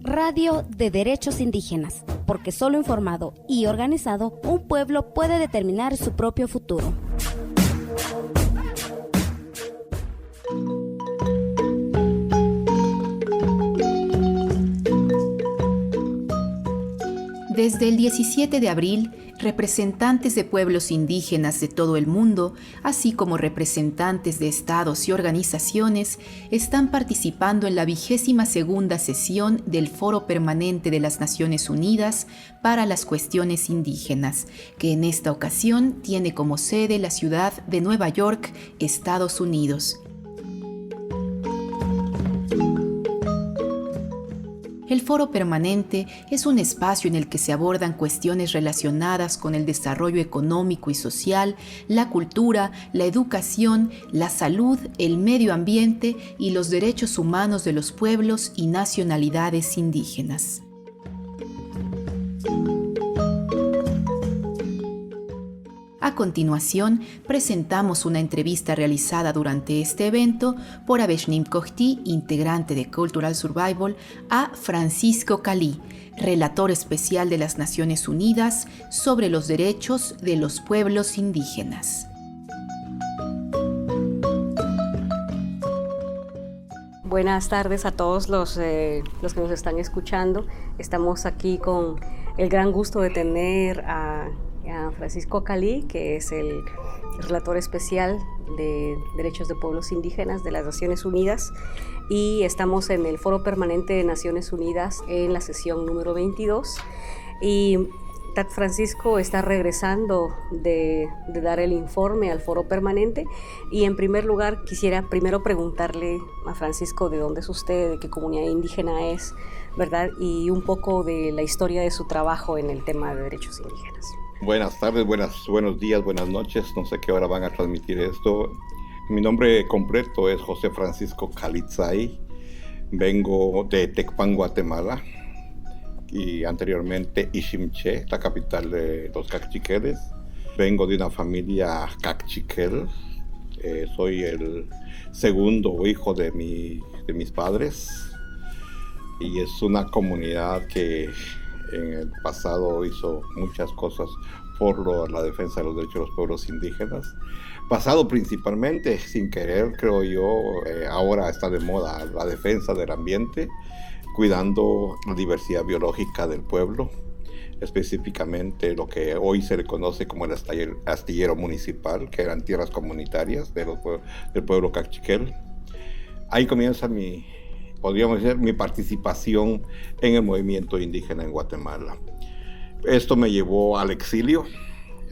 Radio de Derechos Indígenas, porque solo informado y organizado, un pueblo puede determinar su propio futuro. Desde el 17 de abril, representantes de pueblos indígenas de todo el mundo, así como representantes de estados y organizaciones, están participando en la 22ª sesión del Foro Permanente de las Naciones Unidas para las Cuestiones Indígenas, que en esta ocasión tiene como sede la ciudad de Nueva York, Estados Unidos. El Foro Permanente es un espacio en el que se abordan cuestiones relacionadas con el desarrollo económico y social, la cultura, la educación, la salud, el medio ambiente y los derechos humanos de los pueblos y nacionalidades indígenas. A continuación, presentamos una entrevista realizada durante este evento por Aveshnim Kohti, integrante de Cultural Survival, a Francisco Calí, relator especial de las Naciones Unidas sobre los derechos de los pueblos indígenas. Buenas tardes a todos los que nos están escuchando. Estamos aquí con el gran gusto de tener a Francisco Calí, que es el relator especial de derechos de pueblos indígenas de las Naciones Unidas, y estamos en el Foro Permanente de Naciones Unidas en la sesión número 22, y Francisco está regresando de dar el informe al Foro Permanente, y en primer lugar quisiera primero preguntarle a Francisco de dónde es usted, de qué comunidad indígena es, ¿verdad? Y un poco de la historia de su trabajo en el tema de derechos indígenas. Buenas tardes, buenos días, buenas noches, no sé qué hora van a transmitir esto. Mi nombre completo es José Francisco Calitzay, vengo de Tecpan, Guatemala, y anteriormente Iximché, la capital de los Cachiqueles. Vengo de una familia Cachiquel, soy el segundo hijo de mis padres, y es una comunidad que en el pasado hizo muchas cosas por la defensa de los derechos de los pueblos indígenas. Pasado principalmente, sin querer, creo yo, ahora está de moda la defensa del ambiente, cuidando la diversidad biológica del pueblo, específicamente lo que hoy se le conoce como el astillero municipal, que eran tierras comunitarias del pueblo cachiquel. Ahí comienza podríamos decir, mi participación en el movimiento indígena en Guatemala. Esto me llevó al exilio.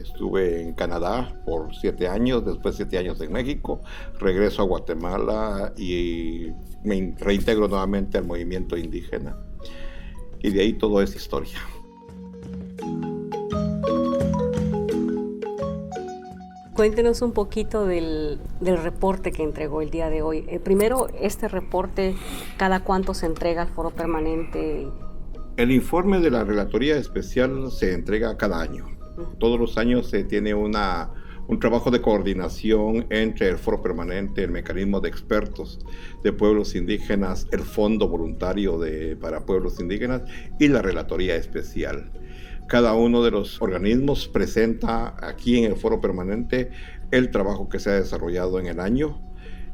Estuve en Canadá por 7 años, después 7 años en México. Regreso a Guatemala y me reintegro nuevamente al movimiento indígena. Y de ahí todo es historia. Cuéntenos un poquito del reporte que entregó el día de hoy. Primero, este reporte, ¿cada cuánto se entrega al Foro Permanente? El informe de la Relatoría Especial se entrega cada año. Todos los años se tiene un trabajo de coordinación entre el Foro Permanente, el Mecanismo de Expertos de Pueblos Indígenas, el Fondo Voluntario para Pueblos Indígenas y la Relatoría Especial. Cada uno de los organismos presenta aquí en el Foro Permanente el trabajo que se ha desarrollado en el año,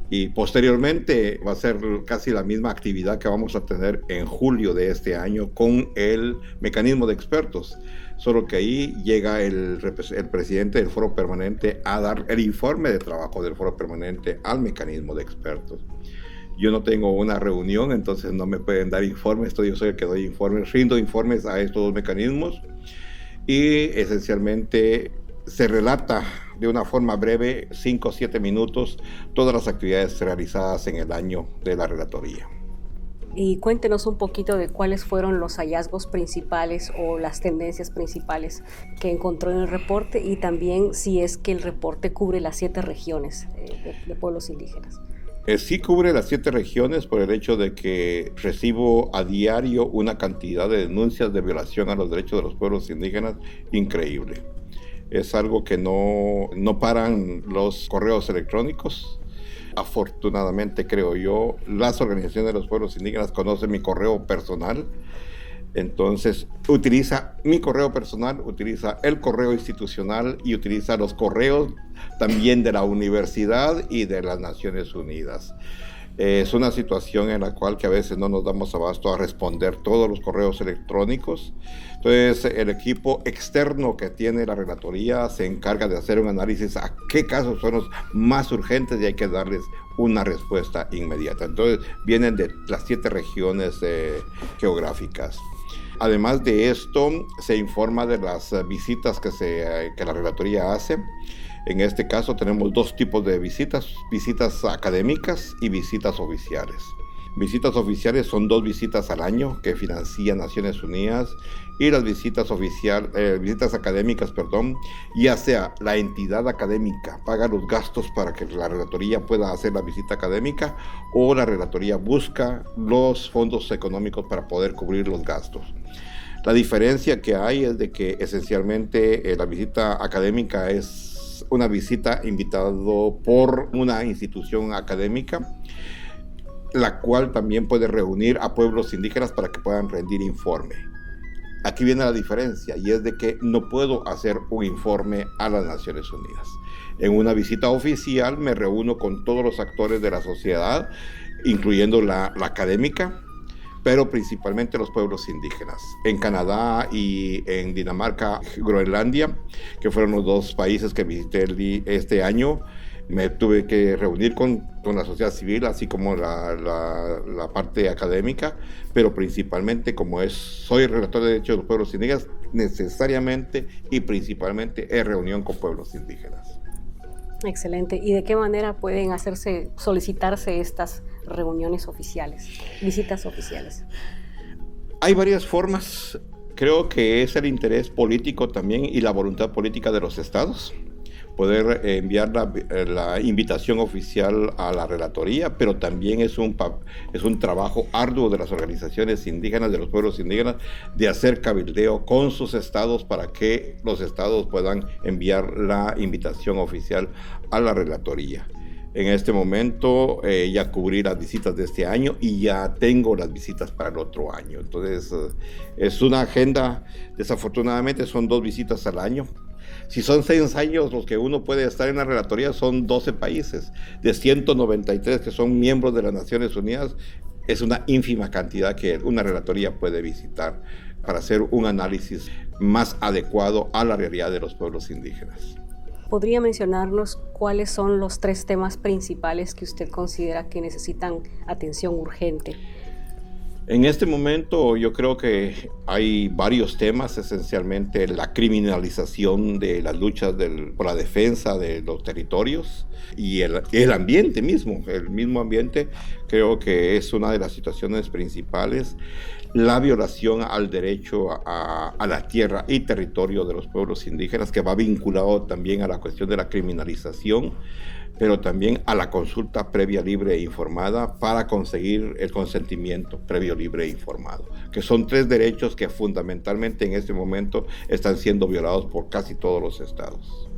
y posteriormente va a ser casi la misma actividad que vamos a tener en julio de este año con el mecanismo de expertos, solo que ahí llega el presidente del Foro Permanente a dar el informe de trabajo del Foro Permanente al mecanismo de expertos. Yo no tengo una reunión, entonces no me pueden dar informes, yo soy el que doy informes, rindo informes a estos dos mecanismos, y esencialmente se relata de una forma breve, 5 o 7 minutos, todas las actividades realizadas en el año de la relatoría. Y cuéntenos un poquito de cuáles fueron los hallazgos principales o las tendencias principales que encontró en el reporte, y también si es que el reporte cubre las 7 regiones de pueblos indígenas. Sí cubre las 7 regiones por el hecho de que recibo a diario una cantidad de denuncias de violación a los derechos de los pueblos indígenas increíble. Es algo que no paran los correos electrónicos. Afortunadamente, creo yo, las organizaciones de los pueblos indígenas conocen mi correo personal. Entonces, utiliza mi correo personal, utiliza el correo institucional y utiliza los correos también de la universidad y de las Naciones Unidas. Es una situación en la cual que a veces no nos damos abasto a responder todos los correos electrónicos. Entonces, el equipo externo que tiene la relatoría se encarga de hacer un análisis a qué casos son los más urgentes y hay que darles una respuesta inmediata. Entonces, vienen de las 7 regiones geográficas. Además de esto, se informa de las visitas que la relatoría hace. En este caso tenemos 2 tipos de visitas académicas y visitas oficiales. Visitas oficiales son 2 visitas al año que financia Naciones Unidas, y las visitas académicas, ya sea la entidad académica paga los gastos para que la relatoría pueda hacer la visita académica, o la relatoría busca los fondos económicos para poder cubrir los gastos. La diferencia que hay es de que esencialmente la visita académica es una visita invitado por una institución académica, la cual también puede reunir a pueblos indígenas para que puedan rendir informe. Aquí viene la diferencia, y es de que no puedo hacer un informe a las Naciones Unidas. En una visita oficial me reúno con todos los actores de la sociedad, incluyendo la académica, pero principalmente los pueblos indígenas. En Canadá y en Dinamarca, Groenlandia, que fueron los 2 países que visité este año, me tuve que reunir con la sociedad civil, así como la parte académica, pero principalmente, como soy relator de derechos de los pueblos indígenas, necesariamente y principalmente es reunión con pueblos indígenas. Excelente. ¿Y de qué manera pueden solicitarse estas reuniones oficiales, visitas oficiales? Hay varias formas. Creo que es el interés político también y la voluntad política de los estados poder enviar la invitación oficial a la relatoría, pero también es un trabajo arduo de las organizaciones indígenas, de los pueblos indígenas, de hacer cabildeo con sus estados para que los estados puedan enviar la invitación oficial a la relatoría. En este momento ya cubrí las visitas de este año y ya tengo las visitas para el otro año. Entonces es una agenda, desafortunadamente son 2 visitas al año. Si son 6 años los que uno puede estar en la relatoría, son 12 países. De 193 que son miembros de las Naciones Unidas, es una ínfima cantidad que una relatoría puede visitar para hacer un análisis más adecuado a la realidad de los pueblos indígenas. ¿Podría mencionarnos cuáles son los 3 temas principales que usted considera que necesitan atención urgente? En este momento yo creo que hay varios temas, esencialmente la criminalización de las luchas por la defensa de los territorios y el ambiente mismo, el mismo ambiente creo que es una de las situaciones principales. La violación al derecho a la tierra y territorio de los pueblos indígenas, que va vinculado también a la cuestión de la criminalización, pero también a la consulta previa, libre e informada para conseguir el consentimiento previo, libre e informado, que son 3 derechos que fundamentalmente en este momento están siendo violados por casi todos los estados.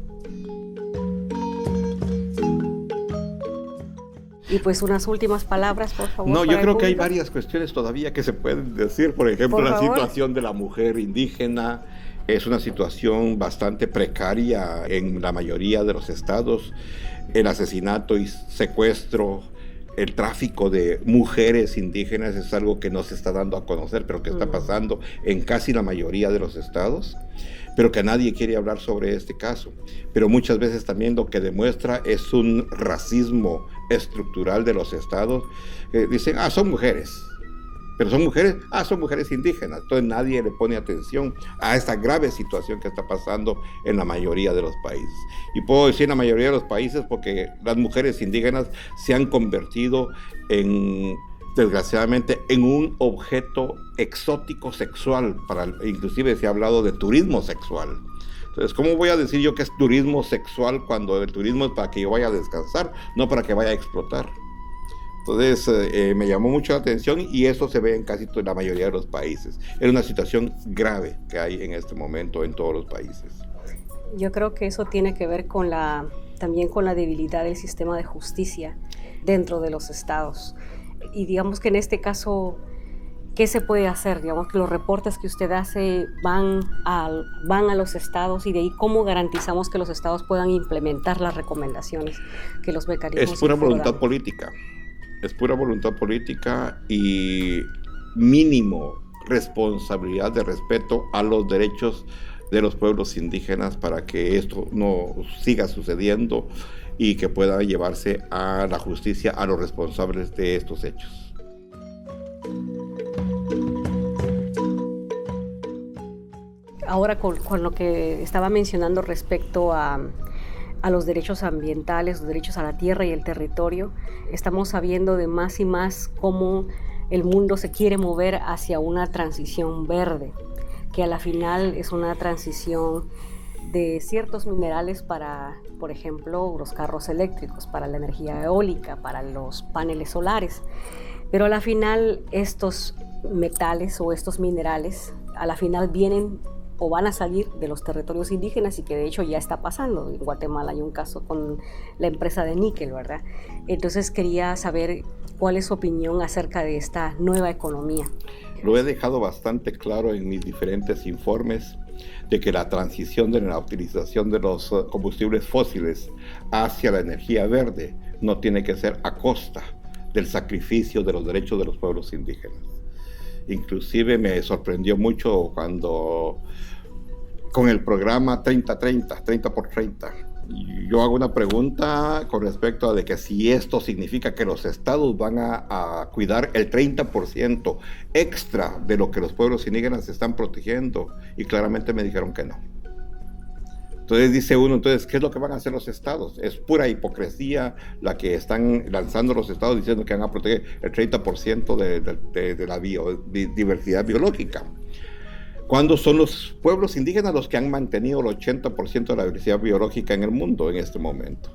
Y pues unas últimas palabras, por favor. No, yo creo que hay varias cuestiones todavía que se pueden decir. Por ejemplo, la situación de la mujer indígena es una situación bastante precaria en la mayoría de los estados. El asesinato y secuestro, el tráfico de mujeres indígenas es algo que no se está dando a conocer, pero que está pasando en casi la mayoría de los estados, pero que nadie quiere hablar sobre este caso. Pero muchas veces también lo que demuestra es un racismo estructural de los estados. Dicen, son mujeres. Pero son mujeres indígenas. Entonces nadie le pone atención a esta grave situación que está pasando en la mayoría de los países. Y puedo decir en la mayoría de los países porque las mujeres indígenas se han convertido desgraciadamente, en un objeto exótico sexual. Inclusive se ha hablado de turismo sexual. Entonces, ¿cómo voy a decir yo que es turismo sexual cuando el turismo es para que yo vaya a descansar, no para que vaya a explotar? Entonces me llamó mucho la atención y eso se ve en casi la mayoría de los países. Es una situación grave que hay en este momento en todos los países. Yo creo que eso tiene que ver también con la debilidad del sistema de justicia dentro de los estados. Y digamos que en este caso, ¿qué se puede hacer? Digamos que los reportes que usted hace van a los estados, y de ahí ¿cómo garantizamos que los estados puedan implementar las recomendaciones que los mecanismos? Es pura voluntad política. Es pura voluntad política y mínimo responsabilidad de respeto a los derechos de los pueblos indígenas para que esto no siga sucediendo y que pueda llevarse a la justicia a los responsables de estos hechos. Ahora con lo que estaba mencionando respecto a los derechos ambientales, los derechos a la tierra y el territorio, estamos sabiendo de más y más cómo el mundo se quiere mover hacia una transición verde, que a la final es una transición de ciertos minerales para, por ejemplo, los carros eléctricos, para la energía eólica, para los paneles solares. Pero a la final estos metales o estos minerales a la final vienen o van a salir de los territorios indígenas, y que de hecho ya está pasando. En Guatemala hay un caso con la empresa de níquel, ¿verdad? Entonces quería saber cuál es su opinión acerca de esta nueva economía. Lo he dejado bastante claro en mis diferentes informes de que la transición de la utilización de los combustibles fósiles hacia la energía verde no tiene que ser a costa del sacrificio de los derechos de los pueblos indígenas. Inclusive me sorprendió mucho cuando con el programa 30-30, 30 por 30, yo hago una pregunta con respecto a de que si esto significa que los estados van a cuidar el 30% extra de lo que los pueblos indígenas están protegiendo, y claramente me dijeron que no. Entonces dice uno, entonces, ¿qué es lo que van a hacer los estados? Es pura hipocresía la que están lanzando los estados diciendo que van a proteger el 30% de la biodiversidad biológica, cuando son los pueblos indígenas los que han mantenido el 80% de la diversidad biológica en el mundo en este momento.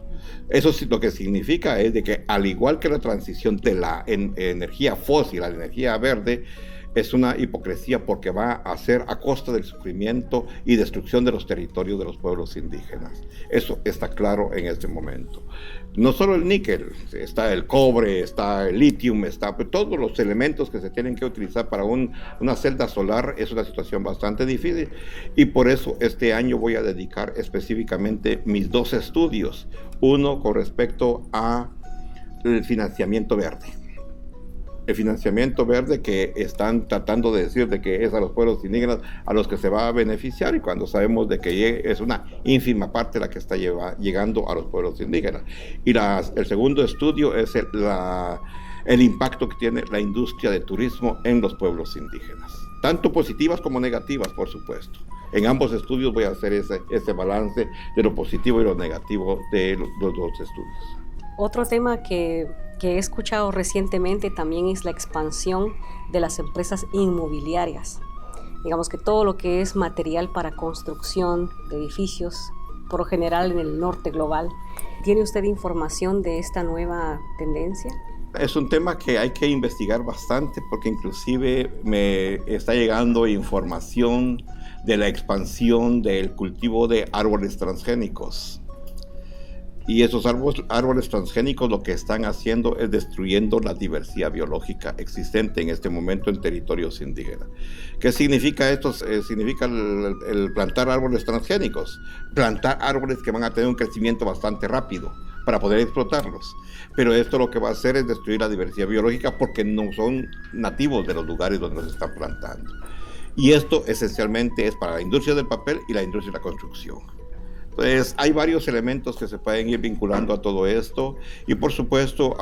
Eso sí, lo que significa es de que, al igual que la transición de la energía fósil a la energía verde, es una hipocresía porque va a ser a costa del sufrimiento y destrucción de los territorios de los pueblos indígenas. Eso está claro en este momento. No solo el níquel, está el cobre, está el litio, está todos los elementos que se tienen que utilizar para una celda solar. Es una situación bastante difícil, y por eso este año voy a dedicar específicamente mis 2 estudios. Uno con respecto a el financiamiento verde. El financiamiento verde que están tratando de decir de que es a los pueblos indígenas a los que se va a beneficiar, y cuando sabemos de que es una ínfima parte la que está llegando a los pueblos indígenas. Y el segundo estudio es el impacto que tiene la industria de turismo en los pueblos indígenas, tanto positivas como negativas, por supuesto. En ambos estudios voy a hacer ese balance de lo positivo y lo negativo de los 2 estudios. Otro tema que he escuchado recientemente también es la expansión de las empresas inmobiliarias. Digamos que todo lo que es material para construcción de edificios, por lo general en el norte global. ¿Tiene usted información de esta nueva tendencia? Es un tema que hay que investigar bastante, porque inclusive me está llegando información de la expansión del cultivo de árboles transgénicos. Y esos árboles transgénicos lo que están haciendo es destruyendo la diversidad biológica existente en este momento en territorios indígenas. ¿Qué significa esto? Significa el plantar árboles transgénicos, plantar árboles que van a tener un crecimiento bastante rápido para poder explotarlos. Pero esto lo que va a hacer es destruir la diversidad biológica, porque no son nativos de los lugares donde se están plantando. Y esto esencialmente es para la industria del papel y la industria de la construcción. Entonces, hay varios elementos que se pueden ir vinculando a todo esto, y por supuesto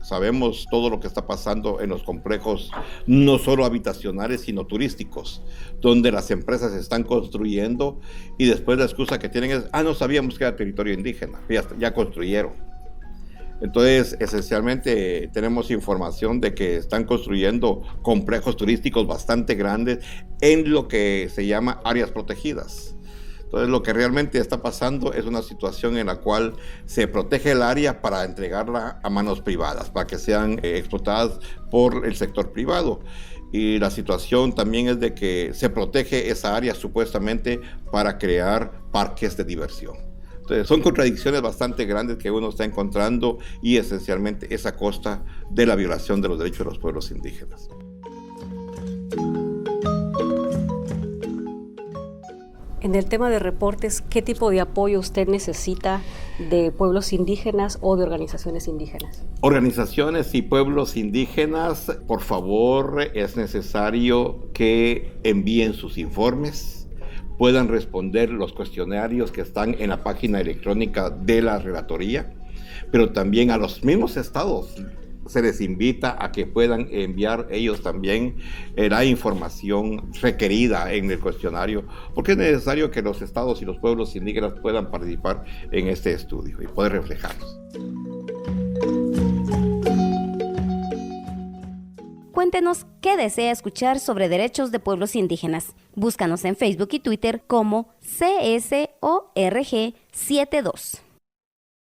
sabemos todo lo que está pasando en los complejos, no solo habitacionales, sino turísticos, donde las empresas están construyendo y después la excusa que tienen es, no sabíamos que era territorio indígena, ya construyeron. Entonces, esencialmente tenemos información de que están construyendo complejos turísticos bastante grandes en lo que se llama áreas protegidas. Entonces, lo que realmente está pasando es una situación en la cual se protege el área para entregarla a manos privadas, para que sean explotadas por el sector privado. Y la situación también es de que se protege esa área supuestamente para crear parques de diversión. son contradicciones bastante grandes que uno está encontrando y esencialmente es a costa de la violación de los derechos de los pueblos indígenas. En el tema de reportes, ¿qué tipo de apoyo usted necesita de pueblos indígenas o de organizaciones indígenas? Organizaciones y pueblos indígenas, por favor, es necesario que envíen sus informes, puedan responder los cuestionarios que están en la página electrónica de la Relatoría, pero también a los mismos estados se les invita a que puedan enviar ellos también la información requerida en el cuestionario, porque es necesario que los estados y los pueblos indígenas puedan participar en este estudio y poder reflejarlos. Cuéntenos qué desea escuchar sobre derechos de pueblos indígenas. Búscanos en Facebook y Twitter como CSORG72.